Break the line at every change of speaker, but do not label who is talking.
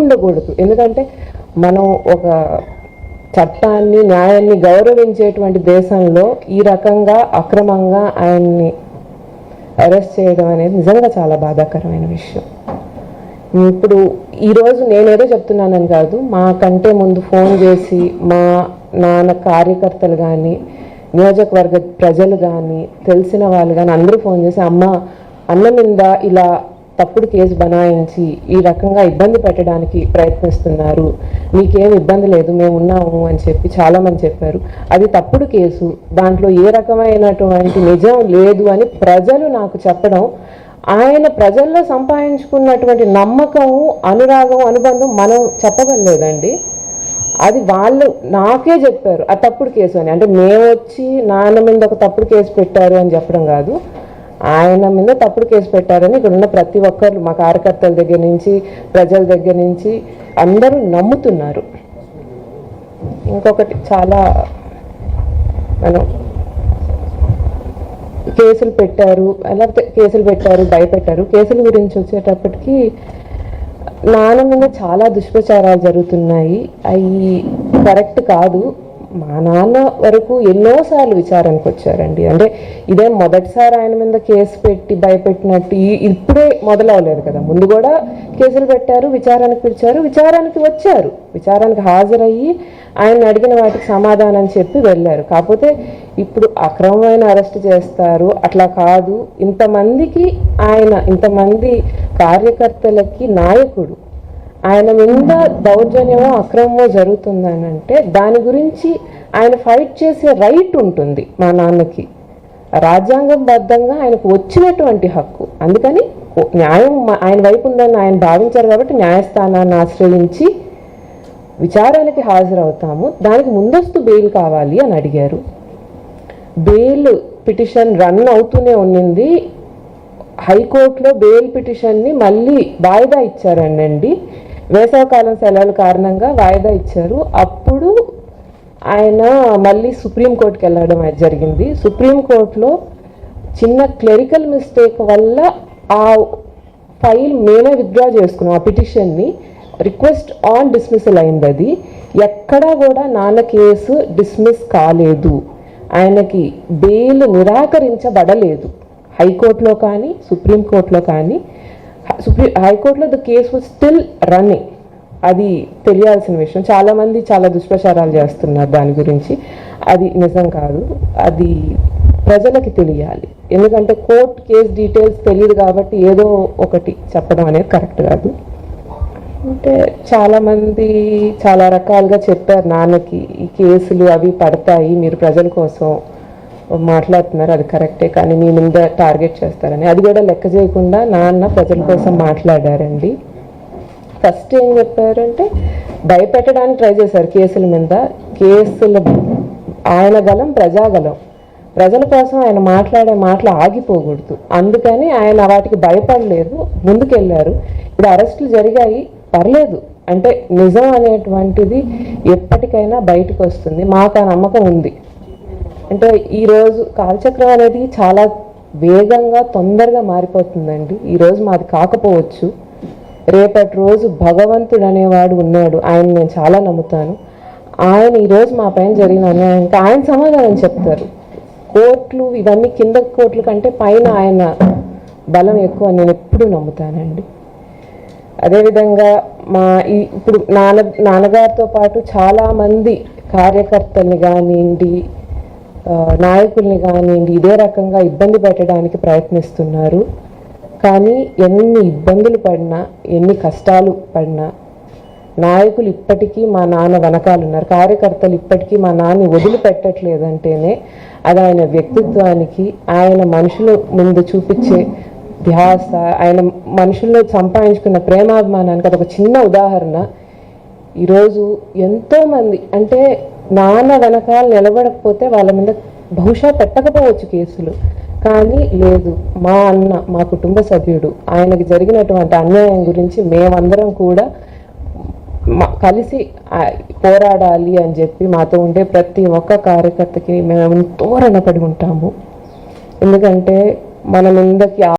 ఉండకూడదు. ఎందుకంటే మనం ఒక చట్టాన్ని న్యాయాన్ని గౌరవించేటువంటి దేశంలో ఈ రకంగా అక్రమంగా ఆయన్ని అరెస్ట్ చేయడం అనేది నిజంగా చాలా బాధాకరమైన విషయం. ఇప్పుడు ఈరోజు నేనేదో చెప్తున్నానని కాదు, మాకంటే ముందు ఫోన్ చేసి మా నాన్న కార్యకర్తలు కానీ నియోజకవర్గ ప్రజలు కానీ తెలిసిన వాళ్ళు కానీ అందరూ ఫోన్ చేసి అన్న మీద ఇలా తప్పుడు కేసు బనాయించి ఈ రకంగా ఇబ్బంది పెట్టడానికి ప్రయత్నిస్తున్నారు, మీకేం ఇబ్బంది లేదు మేము ఉన్నాము అని చెప్పి చాలామంది చెప్పారు. అది తప్పుడు కేసు, దాంట్లో ఏ రకమైనటువంటి నిజం లేదు అని ప్రజలు నాకు చెప్పడం, ఆయన ప్రజల్లో సంపాదించుకున్నటువంటి నమ్మకము అనురాగం అనుబంధం మనం చెప్పగలేదండి. అది వాళ్ళు నాకే చెప్పారు ఆ తప్పుడు కేసు అని. అంటే మేము వచ్చి నాన్న మీద ఒక తప్పుడు కేసు పెట్టారు అని చెప్పడం కాదు, ఆయన మీద తప్పుడు కేసు పెట్టారని ఇక్కడ ఉన్న ప్రతి ఒక్కరు మా కార్యకర్తల దగ్గర నుంచి ప్రజల దగ్గర నుంచి అందరూ నమ్ముతున్నారు. ఇంకొకటి చాలా మనం కేసులు పెట్టారు భయపెట్టారు. కేసుల గురించి వచ్చేటప్పటికి నాన్న మీద చాలా దుష్ప్రచారాలు జరుగుతున్నాయి, అవి కరెక్ట్ కాదు. మా నాన్న వరకు ఎన్నోసార్లు విచారానికి వచ్చారండి. అంటే ఇదేం మొదటిసారి ఆయన మీద కేసు పెట్టి భయపెట్టినట్టు ఇప్పుడే మొదలవలేదు కదా, ముందు కూడా కేసులు పెట్టారు, విచారానికి పిలిచారు, విచారానికి వచ్చారు, విచారానికి హాజరయ్యి ఆయన అడిగిన వాటికి సమాధానం చెప్పి వెళ్ళారు. కాకపోతే ఇప్పుడు అక్రమమైన అరెస్ట్ చేస్తారు అట్లా కాదు. ఇంతమంది కార్యకర్తలకి నాయకుడు, ఆయన మీద దౌర్జన్యమో అక్రమమో జరుగుతుందని అంటే దాని గురించి ఆయన ఫైట్ చేసే రైట్ ఉంటుంది మా నాన్నకి, రాజ్యాంగబద్ధంగా ఆయనకు వచ్చినటువంటి హక్కు. అందుకని న్యాయం ఆయన వైపు ఉందని ఆయన భావించారు కాబట్టి న్యాయస్థానాన్ని ఆశ్రయించి విచారానికి హాజరవుతాము, దానికి ముందస్తు బెయిల్ కావాలి అని అడిగారు. బెయిల్ పిటిషన్ రన్ అవుతూనే ఉన్నింది. హైకోర్టులో బెయిల్ పిటిషన్ని మళ్ళీ వాయిదా ఇచ్చారండి. వేసవకాలం సెలవుల కారణంగా వాయిదా ఇచ్చారు. అప్పుడు ఆయన మళ్ళీ సుప్రీంకోర్టుకి వెళ్ళడం జరిగింది. సుప్రీంకోర్టులో చిన్న క్లెరికల్ మిస్టేక్ వల్ల ఆ ఫైల్ మేమే విత్డ్రా చేసుకున్నాం, ఆ పిటిషన్ని రిక్వెస్ట్ ఆన్ డిస్మిసల్ అయింది. అది ఎక్కడా కూడా నాన్న కేసు డిస్మిస్ కాలేదు, ఆయనకి బెయిల్ నిరాకరించబడలేదు. హైకోర్టులో కానీ సుప్రీంకోర్టులో కానీ, హైకోర్టులో the case was still running. అది తెలియాల్సిన విషయం. చాలామంది చాలా దుష్ప్రచారాలు చేస్తున్నారు దాని గురించి, అది నిజం కాదు, అది ప్రజలకి తెలియాలి. ఎందుకంటే కోర్టు కేసు డీటెయిల్స్ తెలియదు కాబట్టి ఏదో ఒకటి చెప్పడం అనేది కరెక్ట్ కాదు. అంటే చాలామంది చాలా రకాలుగా చెప్పారు నాన్నకి, ఈ కేసులు అవి పడతాయి, మీరు ప్రజల కోసం మాట్లాడుతున్నారు, అది కరెక్టే, కానీ మీ ముందే టార్గెట్ చేస్తారని. అది కూడా లెక్క చేయకుండా నాన్న ప్రజల కోసం మాట్లాడారండి. ఫస్ట్ ఏం చెప్పారంటే భయపెట్టడానికి ట్రై చేశారు కేసుల మీద. కేసులు ఆయన గలం ప్రజాగలం, ప్రజల కోసం ఆయన మాట్లాడే మాటలు ఆగిపోకూడదు, అందుకని ఆయన వాటికి భయపడలేదు, ముందుకెళ్ళారు. ఇప్పుడు అరెస్టులు జరిగాయి, పర్లేదు, అంటే నిజం అనేటువంటిది ఎప్పటికైనా బయటకు వస్తుంది, మాకు ఆ నమ్మకం ఉంది. అంటే ఈరోజు కాలచక్రం అనేది చాలా వేగంగా తొందరగా మారిపోతుందండి. ఈరోజు మాది కాకపోవచ్చు, రేపటి రోజు భగవంతుడు అనేవాడు ఉన్నాడు, ఆయన నేను చాలా నమ్ముతాను. ఆయన ఈరోజు మా పైన జరిగిన అన్యాయానికి ఆయన సమాధానం చెప్తారు. కోర్టులు ఇవన్నీ కింద కోర్టుల కంటే పైన ఆయన బలం ఎక్కువ నేను ఎప్పుడూ నమ్ముతానండి. అదేవిధంగా ఇప్పుడు నాన్నగారితో పాటు చాలామంది కార్యకర్తల్ని కానివ్వండి, నాయకుల్ని కానివ్వండి ఇదే రకంగా ఇబ్బంది పెట్టడానికి ప్రయత్నిస్తున్నారు. కానీ ఎన్ని ఇబ్బందులు పడినా, ఎన్ని కష్టాలు పడినా నాయకులు ఇప్పటికీ మా నాన్న వెనకాలన్నారు, కార్యకర్తలు ఇప్పటికీ మా నాన్నని వదిలిపెట్టట్లేదంటేనే అది ఆయన వ్యక్తిత్వానికి, ఆయన మనుషుల ముందు చూపించే ధ్యాస, ఆయన మనుషుల్లో సంపాదించుకున్న ప్రేమాభిమానానికి అదొక చిన్న ఉదాహరణ. ఈరోజు ఎంతోమంది అంటే నాన్న వెనకాల నిలబడకపోతే వాళ్ళ మీద బహుశా పెట్టకపోవచ్చు కేసులు, కానీ లేదు, మా అన్న, మా కుటుంబ సభ్యుడు, ఆయనకి జరిగినటువంటి అన్యాయం గురించి మేమందరం కూడా కలిసి పోరాడాలి అని చెప్పి మాతో ఉండే ప్రతి ఒక్క కార్యకర్తకి మేము ఎంతో రుణపడి ఉంటాము. ఎందుకంటే మన ముందకి